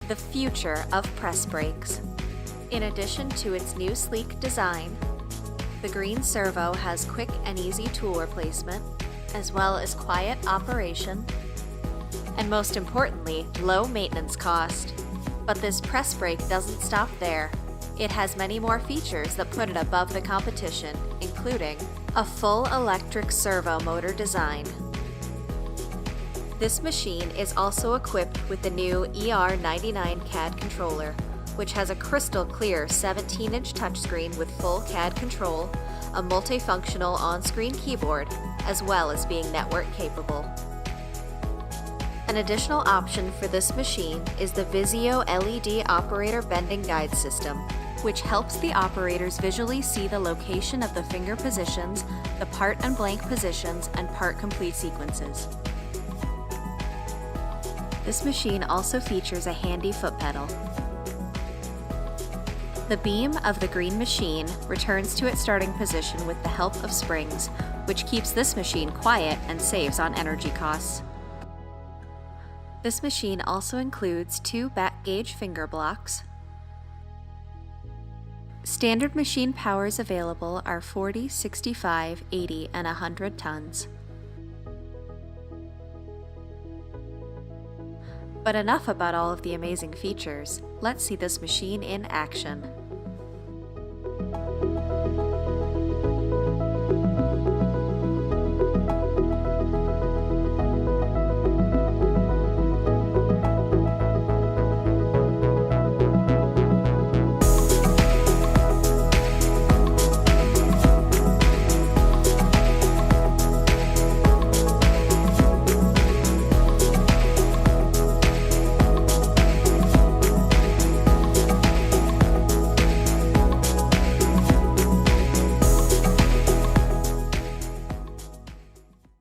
the future of press brakes. In addition to its new sleek design, the green servo has quick and easy tool replacement, as well as quiet operation, and most importantly, low maintenance cost. But this press brake doesn't stop there. It has many more features that put it above the competition, including a full electric servo motor design. This machine is also equipped with the new ER99 CAD controller, which has a crystal clear 17-inch touchscreen with full CAD control, a multifunctional on-screen keyboard, as well as being network capable. An additional option for this machine is the Visio LED operator bending guide system, which helps the operators visually see the location of the finger positions, the part and blank positions, and part complete sequences. This machine also features a handy foot pedal. The beam of the green machine returns to its starting position with the help of springs, which keeps this machine quiet and saves on energy costs. This machine also includes 2 back gauge finger blocks. Standard machine powers available are 40, 65, 80, and 100 tons. But enough about all of the amazing features. Let's see this machine in action.